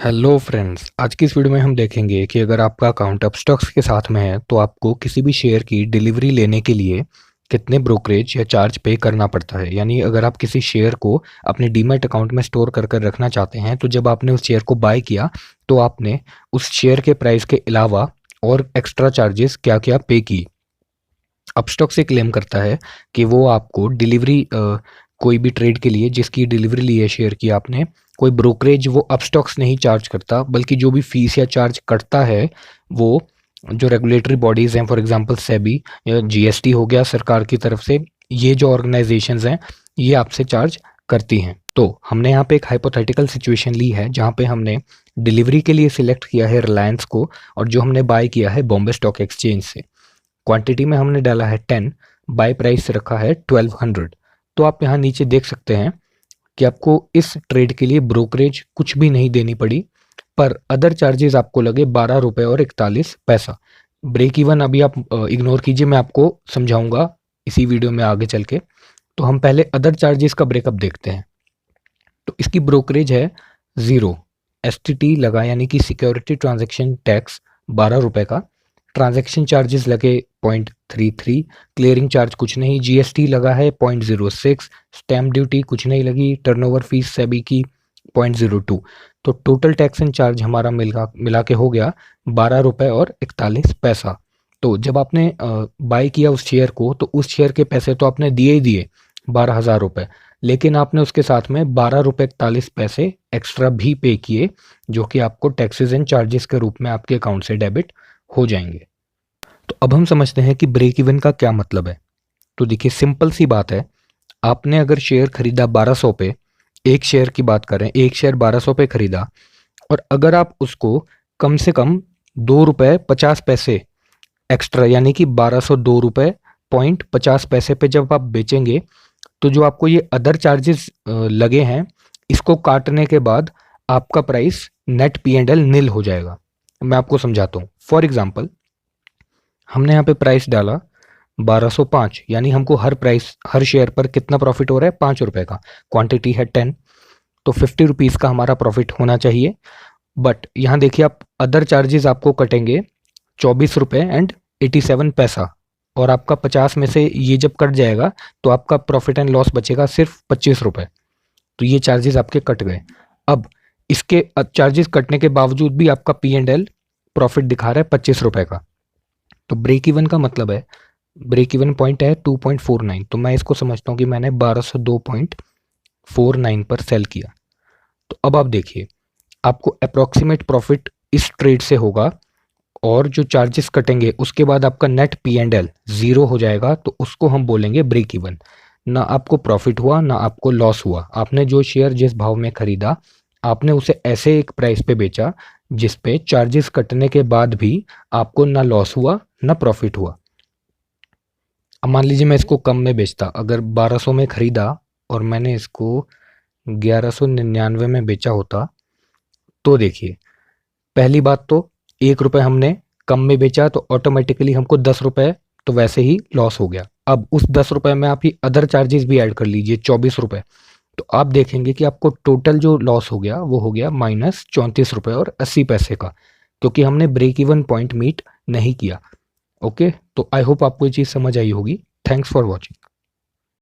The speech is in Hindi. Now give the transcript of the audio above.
हेलो फ्रेंड्स, आज की इस वीडियो में हम देखेंगे कि अगर आपका अकाउंट अपस्टॉक्स के साथ में है तो आपको किसी भी शेयर की डिलीवरी लेने के लिए कितने ब्रोकरेज या चार्ज पे करना पड़ता है। यानी अगर आप किसी शेयर को अपने डीमैट अकाउंट में स्टोर कर कर रखना चाहते हैं तो जब आपने उस शेयर को बाय किया तो आपने उस शेयर के प्राइस के अलावा और एक्स्ट्रा चार्जेस क्या क्या पे की। अपस्टॉक से क्लेम करता है कि वो आपको डिलीवरी कोई भी ट्रेड के लिए जिसकी डिलीवरी ली है शेयर की आपने, कोई ब्रोकरेज वो अपस्टॉक्स नहीं चार्ज करता, बल्कि जो भी फीस या चार्ज कटता है वो जो रेगुलेटरी बॉडीज़ हैं, फॉर एग्जांपल सेबी या जीएसटी हो गया सरकार की तरफ से, ये जो ऑर्गेनाइजेशंस हैं ये आपसे चार्ज करती हैं। तो हमने यहाँ पे एक हाइपोथेटिकल सिचुएशन ली है जहाँ पे हमने डिलीवरी के लिए सिलेक्ट किया है रिलायंस को और जो हमने बाय किया है बॉम्बे स्टॉक एक्सचेंज से। क्वांटिटी में हमने डाला है 10, बाय प्राइस रखा है 1200। तो आप यहाँ नीचे देख सकते हैं कि आपको इस ट्रेड के लिए ब्रोकरेज कुछ भी नहीं देनी पड़ी, पर अदर चार्जेस आपको लगे 12 रुपये और 41 पैसा। ब्रेक इवन अभी आप इग्नोर कीजिए, मैं आपको समझाऊंगा इसी वीडियो में आगे चल के। तो हम पहले अदर चार्जेस का ब्रेकअप देखते हैं। तो इसकी ब्रोकरेज है 0, एसटीटी लगा यानी कि सिक्योरिटी ट्रांजैक्शन टैक्स 12 रुपये का, ट्रांजैक्शन चार्जेस लगे 0.33, क्लियरिंग चार्ज कुछ नहीं, जीएसटी लगा है 0.06, स्टैम्प ड्यूटी कुछ नहीं लगी, टर्नओवर फीस सेबी की 0.02। तो टोटल टैक्स एंड चार्ज हमारा मिला के हो गया 12 रुपये और 41 पैसा। तो जब आपने बाय किया उस शेयर को तो उस शेयर के पैसे तो आपने दिए ही दिए 12,000 रुपये, लेकिन आपने उसके साथ में 12 रुपये 41 पैसे एक्स्ट्रा भी पे किए, जो कि आपको टैक्सेस एंड चार्जेस के रूप में आपके अकाउंट से डेबिट हो जाएंगे। तो अब हम समझते हैं कि ब्रेक इवन का क्या मतलब है। तो देखिए, सिंपल सी बात है, आपने अगर शेयर खरीदा 1200 पे, एक शेयर की बात करें, एक शेयर 1200 पे खरीदा और अगर आप उसको कम से कम 2 रुपये 50 पैसे एक्स्ट्रा यानी कि 1202 रुपये 50 पैसे पे जब आप बेचेंगे तो जो आपको ये अदर चार्जेस लगे हैं इसको काटने के बाद आपका price net P and L nil हो जाएगा। मैं आपको समझाता हूँ। फॉर एग्जांपल, हमने यहाँ पे प्राइस डाला 1205, यानी हमको हर शेयर पर कितना प्रॉफिट हो रहा है, 5 रुपए का। क्वांटिटी है 10, तो 50 रुपीज़ का हमारा प्रॉफिट होना चाहिए। बट यहाँ देखिए, आप अदर चार्जेस आपको कटेंगे 24 रुपये एंड 87 पैसा, और आपका 50 में से ये जब कट जाएगा तो आपका प्रॉफिट एंड लॉस बचेगा सिर्फ 25 रुपये। तो ये चार्जेस आपके कट गए। अब इसके चार्जेस कटने के बावजूद भी आपका पी एंड एल प्रॉफिट दिखा रहा है 25 रुपये का। तो ब्रेक इवन का मतलब है, ब्रेक इवन पॉइंट है 2.49, तो मैं इसको समझता हूँ कि मैंने 1202.49 पर सेल किया। तो अब आप देखिए, आपको अप्रॉक्सीमेट प्रॉफिट इस ट्रेड से होगा और जो चार्जेस कटेंगे उसके बाद आपका नेट पी एंड एल 0 हो जाएगा, तो उसको हम बोलेंगे ब्रेक इवन। ना आपको प्रॉफिट हुआ ना आपको लॉस हुआ। आपने जो शेयर जिस भाव में खरीदा आपने उसे ऐसे एक प्राइस पे बेचा जिस पे चार्जेस कटने के बाद भी आपको ना लॉस हुआ ना प्रॉफिट हुआ। अब मान लीजिए मैं इसको कम में बेचता, अगर 1200 में खरीदा और मैंने इसको 1199 में बेचा होता, तो देखिए, पहली बात तो 1 रुपये हमने कम में बेचा तो ऑटोमेटिकली हमको 10 रुपये तो वैसे ही लॉस हो गया। अब उस 10 रुपये में आप ही अदर चार्जेस भी ऐड कर लीजिए 24 रुपये, तो आप देखेंगे कि आपको टोटल जो लॉस हो गया वो हो गया -34 रुपये और 80 पैसे का, क्योंकि हमने ब्रेक इवन पॉइंट मीट नहीं किया। ओके, तो आई होप आपको ये चीज़ समझ आई होगी। Thanks for watching.